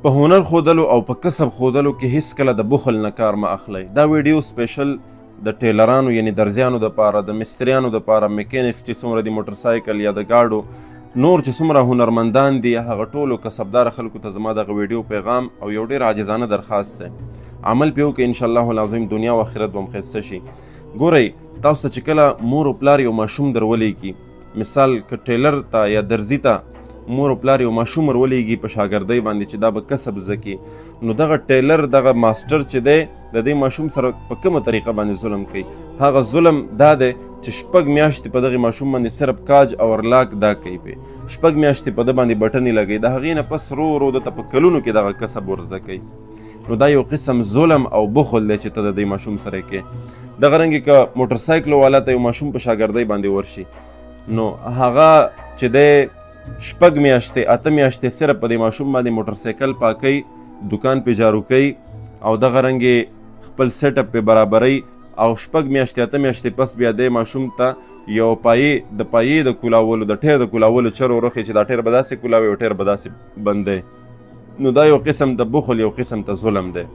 په هنر ښودلو او په کسب ښودلو کې هیڅکله د بخل نه کار مه اخلئ. دا ویډیو سپیشل د ټیلرانو یعنی درزیانو دپاره، د مستریانو دپاره، میکینکس چې څومره دي موټرسایکل یا د ګاډو نور چې څومره هنرمندان دي، هغه ټولو کسبداره خلکو ته زما دغه ویډیو پیغام او یو ډېر عاجزانه درخواست دی. عمل پې وکړئ، انشاءالله العظیم دنیا او آخرت به هم ښایسته شي. ګورئ، تاسو ته چې کله مور و پلار یو ماشوم در ولیږي، مثال که ټیلر ته یا درزي ته مور و پلار یو ماشوم ور ولیږي په شاګردۍ باندې چې دا به کسب زده کړي، نو دغه ټیلر دغه ماسټر چې دی د دې ماشوم سره په کومه طریقه باندې ظلم کوي؟ هغه ظلم دا دی چې 6 میاشتې په دغې ماشوم باندې صرف کاج او ورلاک دا کوي، پې 6 میاشتې په ده باندې بټنې لګوي، د هغې نه پس رو رو دته په کلونو کې دغه کسب ور زده کوي. نو دا یو قسم ظلم او بخل دی چې ته د دې ماشوم سره کوې. دغه رنګې که موټرسایکلو والا ته یو ماشوم په شاګردۍ باندې ورشي، نو هغه چې دی 6 میاشتې 8 میاشتې صرف په دې ماشوم باندې موټرسایکل پاکوي، دکان پې جارو کوي او دغه رنګې خپل سیټ اپ پې برابروي او 6 میاشتې 8 میاشتې پس بیا دې ماشوم ته یو پایې د کولاولو د ټیر د کولاولو چر ورخي چې دا ټیر به داسې کولاوي او ټیر به داسې بندی. نو دا یو قسم د بخل، یو قسم ته ظلم دی.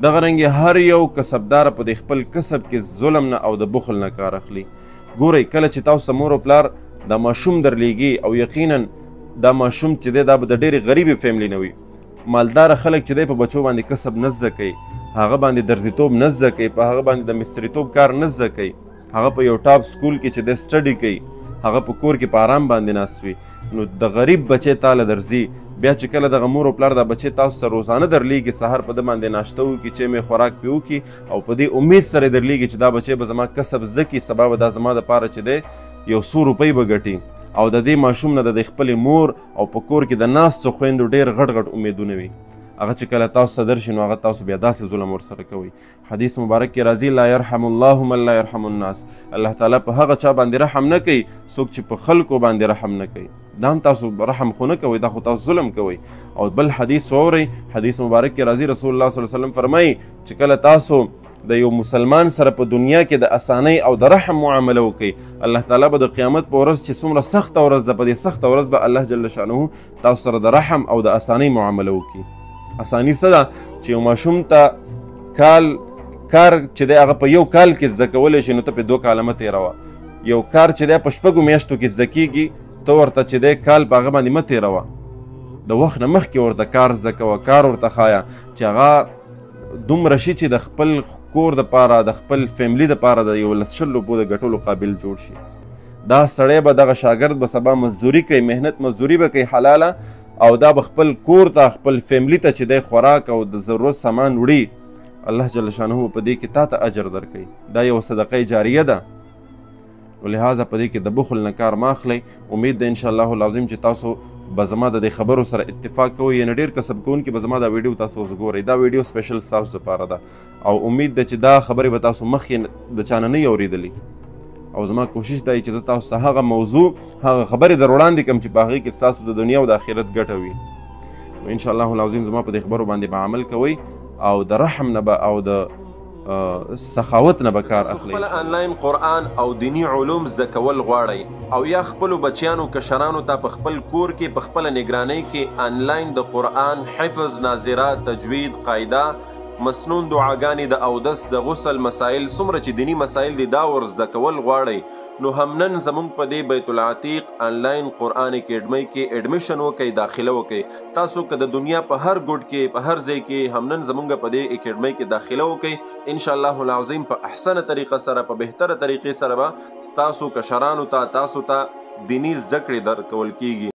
دغه رنګې هر یو کسبدار په دې خپل کسب کې ظلم نه او د بخل نه کار اخلي. ګورئ، کله چې تاسو مور او پلار دا ماشوم درلیږي او یقینا دا ماشوم چې دی دا به د ډېرې غریبې فیملي نه وي، مالداره خلک چې دی په بچو باندې کسب نه زده کوي، هغه باندې درزیتوب نه زده کوي، په هغه باندې د مستریتوب کار نه زده کوي، هغه په یو ټاپ سکول کې چې دی سټډي کوي، هغه په کور کې په آرام باندې ناست وي، نو د غریب بچی تاله درځي. بیا چې کله دغه مور او پلار دا بچی تاسو سره روزانه درلیږي، سهار په ده باندې ناشته وکړي، چې مې خوراک پې وکړي او په دې امید سره یې درلیږي چې دا بچی به زما کسب زده کړي، سبا به دا زما دپاره چې دی 100 روپۍ به ګټي او د دې ماشوم نه د خپلې مور او په کور کې د ناستو خویندو ډېر غټ غټ امیدونه وي. هغه چې کله تاسو ته درشي نو هغه تاسو بیا داسې ظلم ورسره کوئ. حدیث مبارک کې راځي لا یرحم الله من لا یرحم الناس، الله تعالی په هغه چا باندې رحم نه کوي څوک چې په خلکو باندې رحم نه کوي. دا هم تاسو رحم خو نه کوئ، دا خو تاسو ظلم کوئ. او بل حدیث واورئ، حدیث مبارک کې راځي رسول الله صلی الله علیه وسلم فرمایي چې کله تاسو د یو مسلمان سره په دنیا کې د اسانۍ او د رحم معامله وکړي، الله تعالی به د قیامت په ورځ چې څومره سخته ورځ ده، په دې سخته ورځ به الله جل شانه تاسو سره د رحم او د اسانۍ معامله وکړي. اساني څه ده؟ چې یو ماشوم ته کار چې دی هغه په یو کال کې زده کولی شي، نو ته پې 2 کاله مه تېروه. یو کار چې دی په 6 میاشتو کې زده کېږي، ته ورته چې دی کال په هغه باندې مه تېروه، د وخت نه مخکې ورته کار زده کوه، کار ورته ښایه چې هغه دومره شي چې د خپل کور دپاره، د خپل فیملي دپاره د 100 روپو د ګټلو قابل جوړ شي. دا سړی به دغه شاګرد به سبا مزدوري کوي، محنت مزدوري به کوي حلاله، او دا به خپل کور ته خپل فیملي ته چې دی خوراک او د ضرورت سامان وړي، الله جل شانه په دې کې تا ته اجر درکوي. دا یو صدقه جاریه ده. ولهذا په دې کې د بخل نه کار مه اخلئ. امید ده انشاءالله العظیم چې تاسو به زما د دې خبرو سره اتفاق کوئ، یعنې ډېر کسب کوونکي به زما دا ویډیو تاسو اوس ګورئ. دا ویډیو سپیشل ستاسو دپاره ده او امید ده چې دا خبرې به تاسو مخکې د چا نه نه اورېدلي، او زما کوشش دا چې زه تاسو ته هغه موضوع، هغه خبرې در وړاندې کړم چې په هغې کې ستاسو د دنیا او د آخرت ګټه وي. نو انشاءالله العظیم زما په دې خبرو باندې به عمل کوئ او د رحم نه به او د سخاوت نه به کار اخلئ. خپل آنلاین قرآن او دینی علوم زده کول غواړئ او یا خپلو بچیانو کشرانو ته په خپل کور کې په خپله نګرانۍ کې آنلاین د قرآن حفظ، ناظره، تجوید، قاعده، مسنون دعاګانې، د اودس، د غسل مسائل، څومره چې دینی مسائل دي دا ور زده کول غواړئ، نو هم نن زموږ په دې بیت العتیق آنلاین قرآن اکیډمۍ کې ایډمیشن وکئ، داخله وکئ. تاسو که د دنیا په هر ګوټ کې په هر ځای کې هم نن زموږ په دې اکیډمۍ کې داخله وکئ، انشاءالله العظیم په احسنه طریقه سره، په بهتره طریقې سره به ستاسو کشرانو ته، تاسو ته دینی زده کړې درکول کیږي.